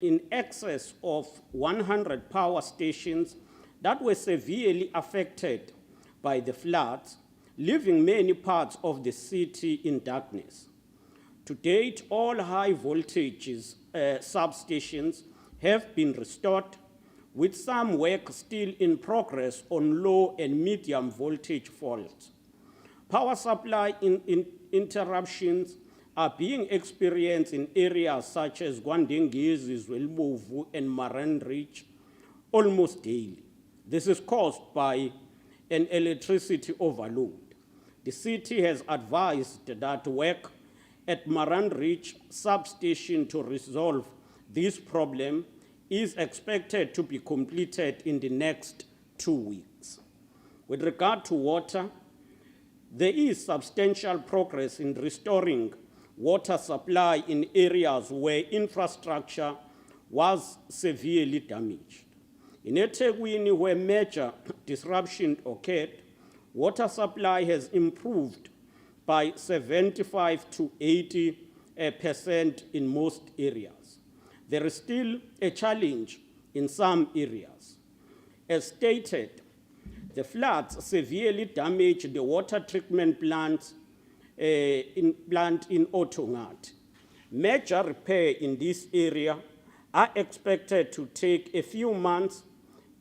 in excess of 100 power stations that were severely affected by the floods, leaving many parts of the city in darkness. To date, all high voltages substations have been restored, with some work still in progress on low and medium voltage faults. Power supply interruptions are being experienced in areas such as Gwandengezi, Zwelibovu, and Maran Ridge almost daily. This is caused by an electricity overload. The city has advised that work at Maran Ridge substation to resolve this problem is expected to be completed in the next 2 weeks. With regard to water, there is substantial progress in restoring water supply in areas where infrastructure was severely damaged. In eThekwini, where major disruption occurred, water supply has improved by 75 to 80% in most areas. There is still a challenge in some areas. As stated, the floods severely damaged the water treatment plant in Othongathi. Major repair in this area are expected to take a few months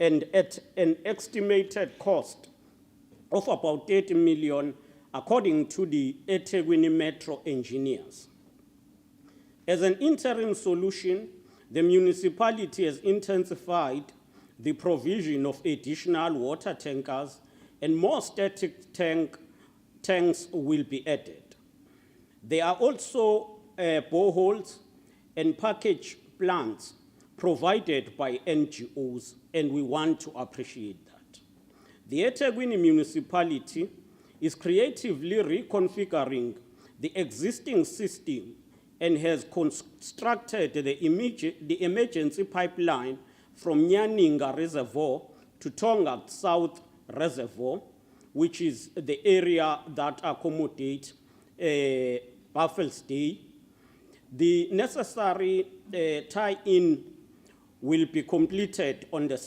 and at an estimated cost of about 30 million, according to the eThekwini Metro engineers. As an interim solution, the municipality has intensified the provision of additional water tankers, and more static tanks will be added. There are also boreholes and package plants provided by NGOs, and we want to appreciate that. The eThekwini municipality is creatively reconfiguring the existing system and has constructed the emergency pipeline from Nyaninga Reservoir to Tongaat South Reservoir, which is the area that accommodates Buffalo's Day. The necessary tie-in will be completed on the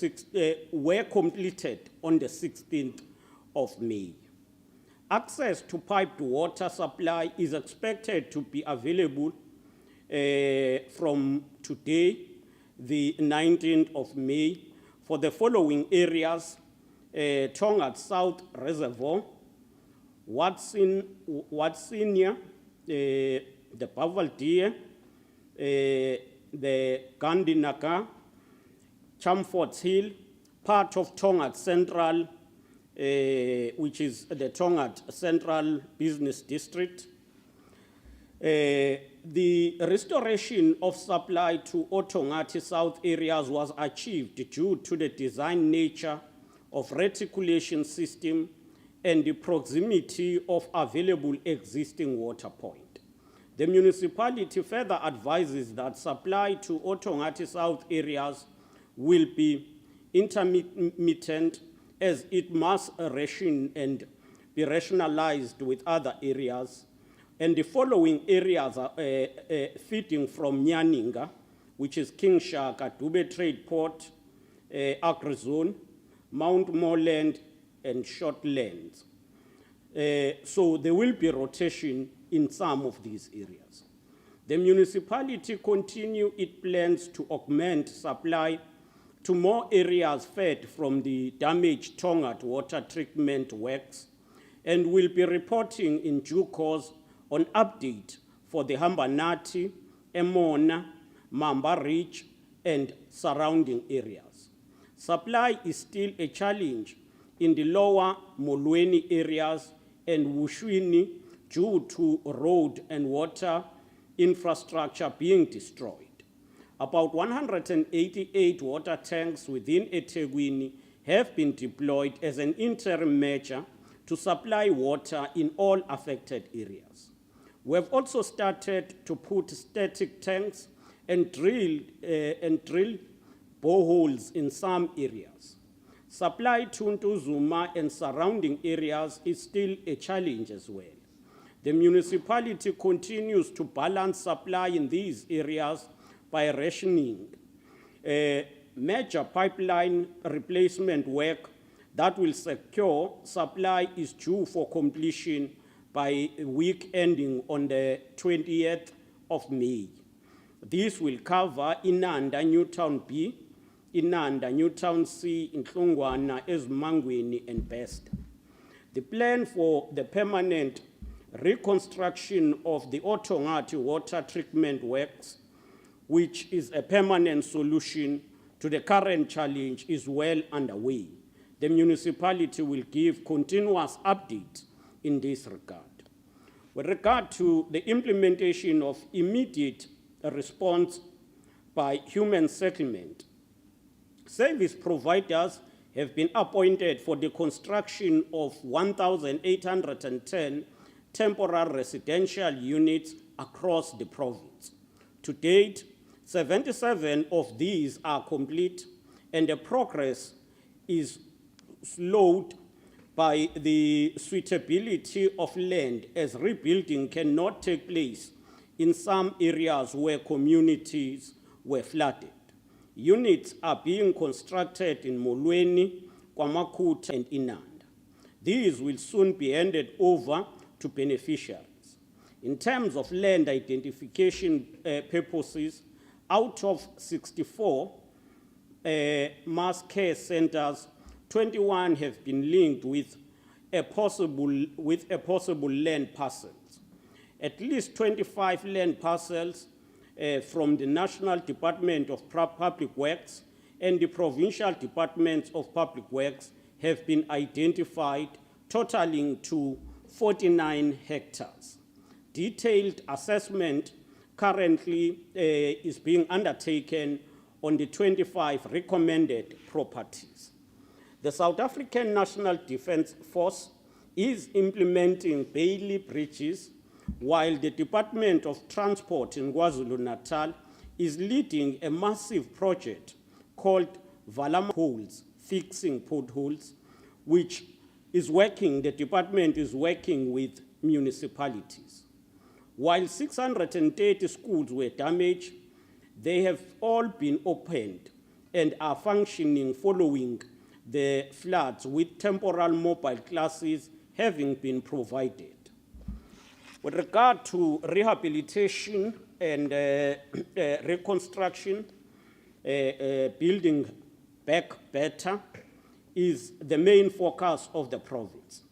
were completed on the 16th of May. Access to piped water supply is expected to be available from today, the 19th of May, for the following areas: Tongaat South Reservoir, Watsinya, the Bavaldie, the Gandhinaka, Chamfords Hill, part of Tongaat Central, which is the Tongaat Central Business District. The restoration of supply to Othongathi South areas was achieved due to the design nature of reticulation system and the proximity of available existing water point. The municipality further advises that supply to Othongathi South areas will be intermittent, as it must ration and be rationalized with other areas. And the following areas are feeding from Nyaninga, which is King Shaka, Dube Trade Port, AgriZone, Mount Moreland, and Shortlands. So there will be rotation in some of these areas. The municipality continue its plans to augment supply to more areas fed from the damaged Tongaat water treatment works, and will be reporting in due course on update for the Hambanati, Emona, Mamba Ridge, and surrounding areas. Supply is still a challenge in the lower Molweni areas and Wushwini due to road and water infrastructure being destroyed. About 188 water tanks within eThekwini have been deployed as an interim measure to supply water in all affected areas. We have also started to put static tanks and drill boreholes in some areas. Supply to Ntuzuma and surrounding areas is still a challenge as well. The municipality continues to balance supply in these areas by rationing major pipeline replacement work that will secure supply is due for completion by a week ending on the 20th of May. This will cover Inanda, Newtown B, Inanda, Newtown C, Nhlongwana, Ezimangweni, and Best. The plan for the permanent reconstruction of the Otongati water treatment works, which is a permanent solution to the current challenge, is well underway. The municipality will give continuous updates in this regard. With regard to the implementation of immediate response by human settlement, service providers have been appointed for the construction of 1,810 temporary residential units across the province. To date, 77 of these are complete, and the progress is slowed by the suitability of land, as rebuilding cannot take place in some areas where communities were flooded. Units are being constructed in Molweni, KwaMakuta, and Inanda. These will soon be handed over to beneficiaries. In terms of land identification purposes, out of 64 mass care centers, 21 have been linked with a possible land parcels. At least 25 land parcels from the National Department of Public Works and the Provincial Departments of Public Works have been identified, totaling to 49 hectares. Detailed assessment currently is being undertaken on the 25 recommended properties. The South African National Defence Force is implementing Bailey bridges, while the Department of Transport in KwaZulu-Natal is leading a massive project called Valama Holes, Fixing Potholes, which is working, the department is working with municipalities. While 630 schools were damaged, they have all been opened and are functioning following the floods, with temporal mobile classes having been provided. With regard to rehabilitation and reconstruction, building back better is the main focus of the province.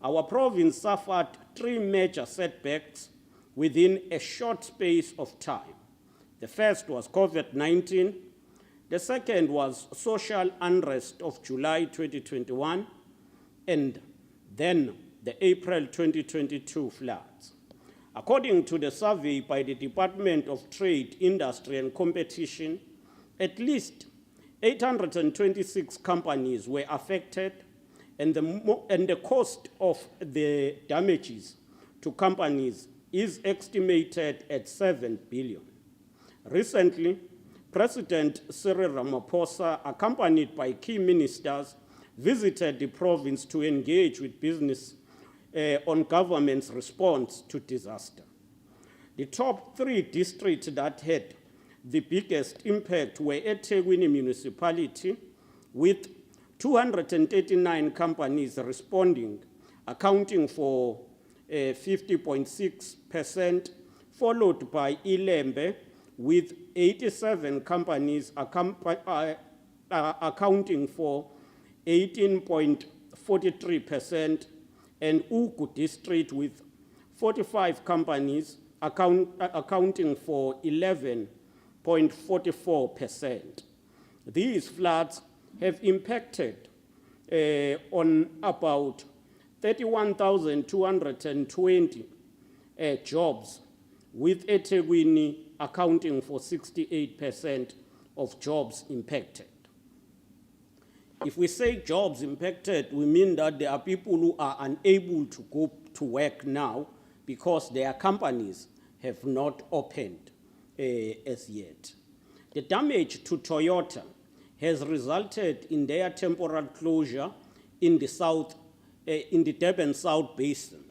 Our province suffered 3 major setbacks within a short space of time. The first was COVID-19. The second was social unrest of July 2021, and then the April 2022 floods. According to the survey by the Department of Trade, Industry and Competition, at least 826 companies were affected, and the cost of the damages to companies is estimated at 7 billion. Recently, President Cyril Ramaphosa, accompanied by key ministers, visited the province to engage with business on government's response to disaster. The top 3 districts that had the biggest impact were eThekwini municipality, with 239 companies responding, accounting for 50.6%, followed by iLembe, with 87 companies accounting for 18.43%, and Ugu district with 45 companies accounting for 11.44%. These floods have impacted on about 31,220 jobs, with eThekwini accounting for 68% of jobs impacted. If we say jobs impacted, we mean that there are people who are unable to go to work now because their companies have not opened as yet. The damage to Toyota has resulted in their temporary closure in the Durban South Basin.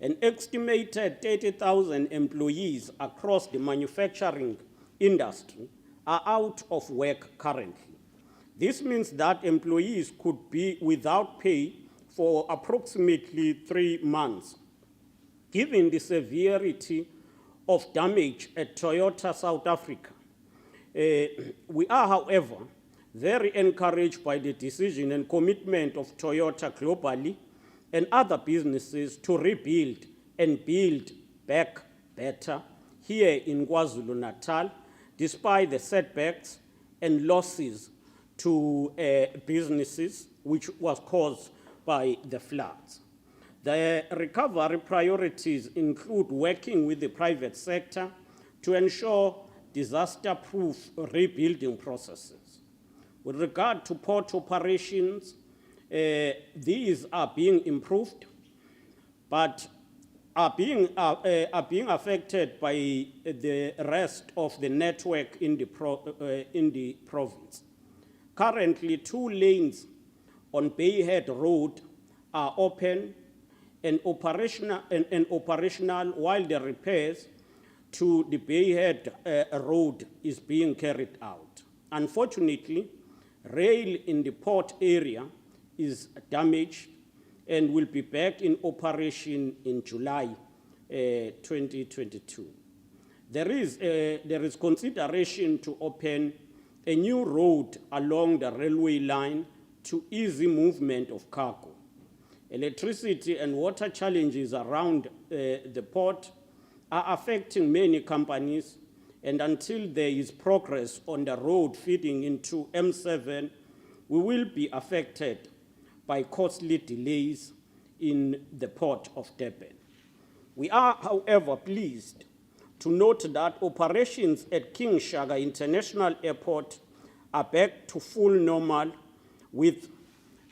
An estimated 30,000 employees across the manufacturing industry are out of work currently. This means that employees could be without pay for approximately 3 months. Given the severity of damage at Toyota South Africa, we are, however, very encouraged by the decision and commitment of Toyota globally and other businesses to rebuild and build back better here in KwaZulu-Natal, despite the setbacks and losses to businesses which was caused by the floods. The recovery priorities include working with the private sector to ensure disaster-proof rebuilding processes. With regard to port operations, these are being improved, but are being affected by the rest of the network in the province. Currently, 2 lanes on Bayhead Road are open and operational, while the repairs to the Bayhead Road is being carried out. Unfortunately, rail in the port area is damaged and will be back in operation in July 2022. There is consideration to open a new road along the railway line to easy movement of cargo. Electricity and water challenges around the port are affecting many companies, and until there is progress on the road feeding into M7, we will be affected by costly delays in the port of Durban. We are, however, pleased to note that operations at King Shaka International Airport are back to full normal, with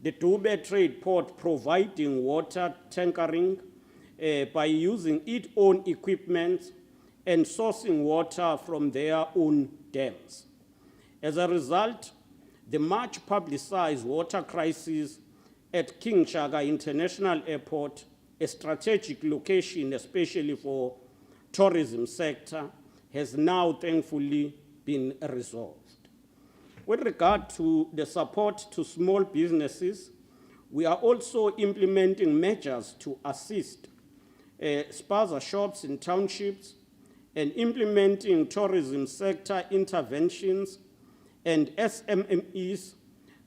the Dube Trade Port providing water tankering by using its own equipment and sourcing water from their own dams. As a result, the much publicized water crisis at King Shaka International Airport, a strategic location especially for tourism sector, has now thankfully been resolved. With regard to the support to small businesses, we are also implementing measures to assist spaza shops in townships and implementing tourism sector interventions and SMMEs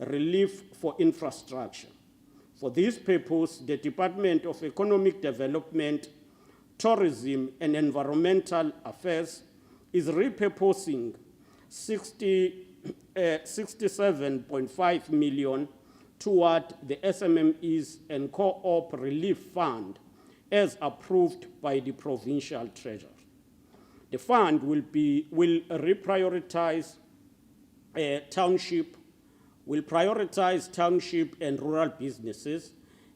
relief for infrastructure. For this purpose, the Department of Economic Development, Tourism and Environmental Affairs is repurposing 67.5 million toward the SMMEs and Co-op Relief Fund as approved by the Provincial Treasury. The fund will prioritize township and rural businesses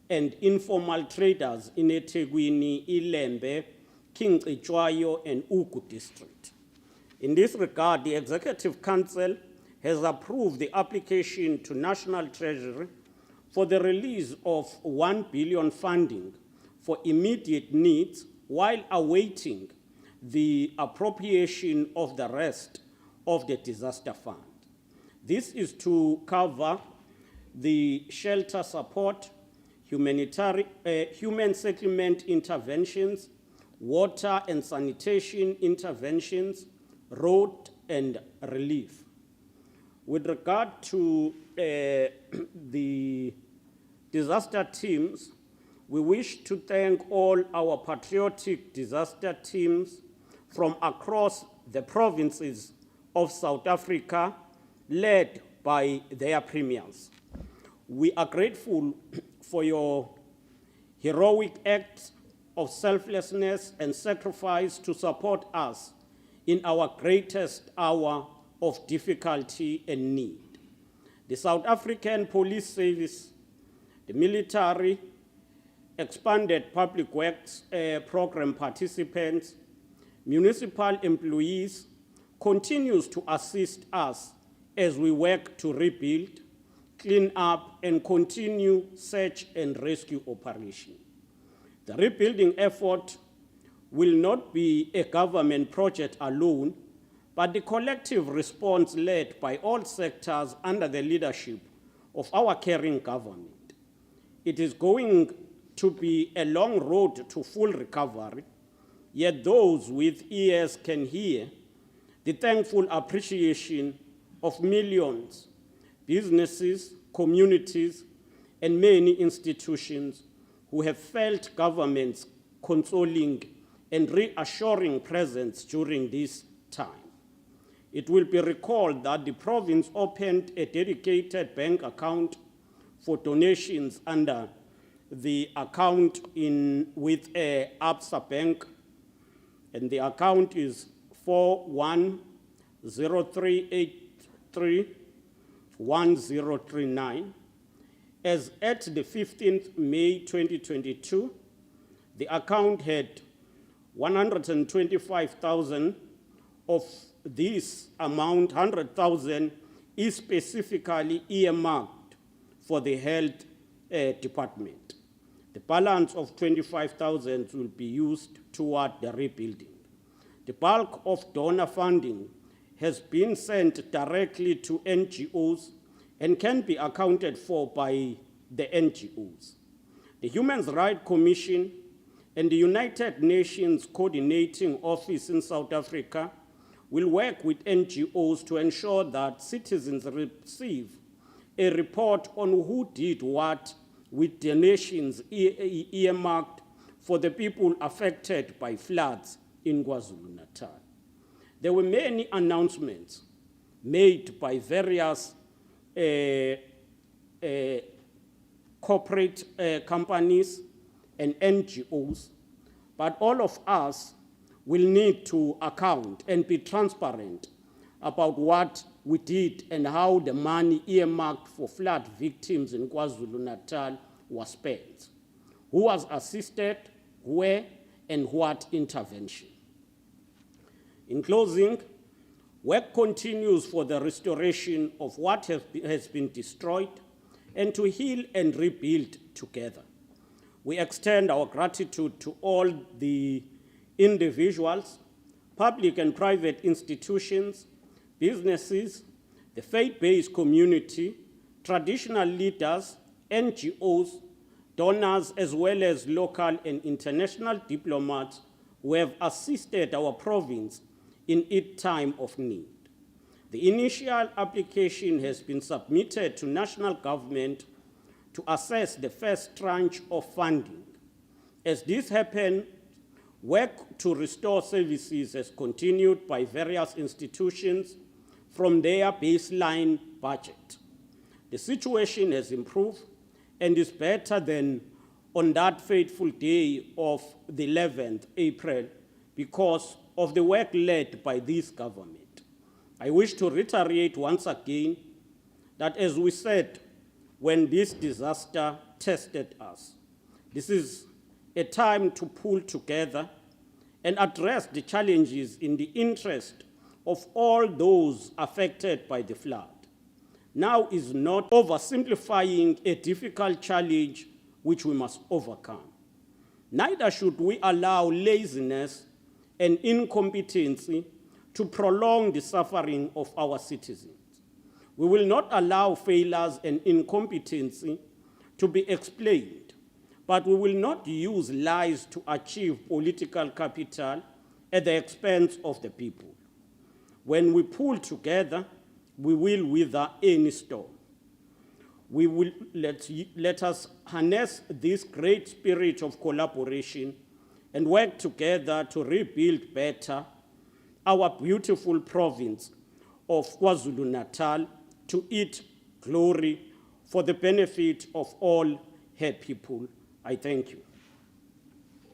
and informal traders in eThekwini, Ilembe, King Cetshwayo, and Ugu district. In this regard, the Executive Council has approved the application to National Treasury for the release of 1 billion funding for immediate needs while awaiting the appropriation of the rest of the disaster fund. This is to cover the shelter support, human settlement interventions, water and sanitation interventions, road and relief. With regard to the disaster teams, we wish to thank all our patriotic disaster teams from across the provinces of South Africa, led by their premiers. We are grateful for your heroic acts of selflessness and sacrifice to support us in our greatest hour of difficulty and need. The South African Police Service, the military, expanded public works program participants, municipal employees continues to assist us as we work to rebuild, clean up, and continue search and rescue operation. The rebuilding effort will not be a government project alone, but the collective response led by all sectors under the leadership of our caring government. It is going to be a long road to full recovery, yet those with ears can hear the thankful appreciation of millions, businesses, communities, and many institutions who have felt government's consoling and reassuring presence during this time. It will be recalled that the province opened a dedicated bank account for donations under the account with Absa Bank, and the account is 4103831039. As at the 15th May 2022, the account had 125,000 of this amount, 100,000 is specifically earmarked for the health department. The balance of 25,000 will be used toward the rebuilding. The bulk of donor funding has been sent directly to NGOs and can be accounted for by the NGOs. The Human Rights Commission and the United Nations Coordinating Office in South Africa will work with NGOs to ensure that citizens receive a report on who did what with donations earmarked for the people affected by floods in KwaZulu-Natal. There were many announcements made by various corporate companies and NGOs, but all of us will need to account and be transparent about what we did and how the money earmarked for flood victims in KwaZulu-Natal was spent, who was assisted, where, and what intervention. In closing, work continues for the restoration of what has been destroyed and to heal and rebuild together. We extend our gratitude to all the individuals, public and private institutions, businesses, the faith-based community, traditional leaders, NGOs, donors, as well as local and international diplomats who have assisted our province in its time of need. The initial application has been submitted to national government to assess the first tranche of funding. As this happened, work to restore services has continued by various institutions from their baseline budget. The situation has improved and is better than on that fateful day of the 11th April because of the work led by this government. I wish to reiterate once again that, as we said when this disaster tested us, this is a time to pull together and address the challenges in the interest of all those affected by the flood. Now is not oversimplifying a difficult challenge which we must overcome. Neither should we allow laziness and incompetency to prolong the suffering of our citizens. We will not allow failures and incompetency to be explained, but we will not use lies to achieve political capital at the expense of the people. When we pull together, we will weather any storm. We will let us harness this great spirit of collaboration and work together to rebuild better our beautiful province of KwaZulu-Natal to its glory for the benefit of all her people. I thank you.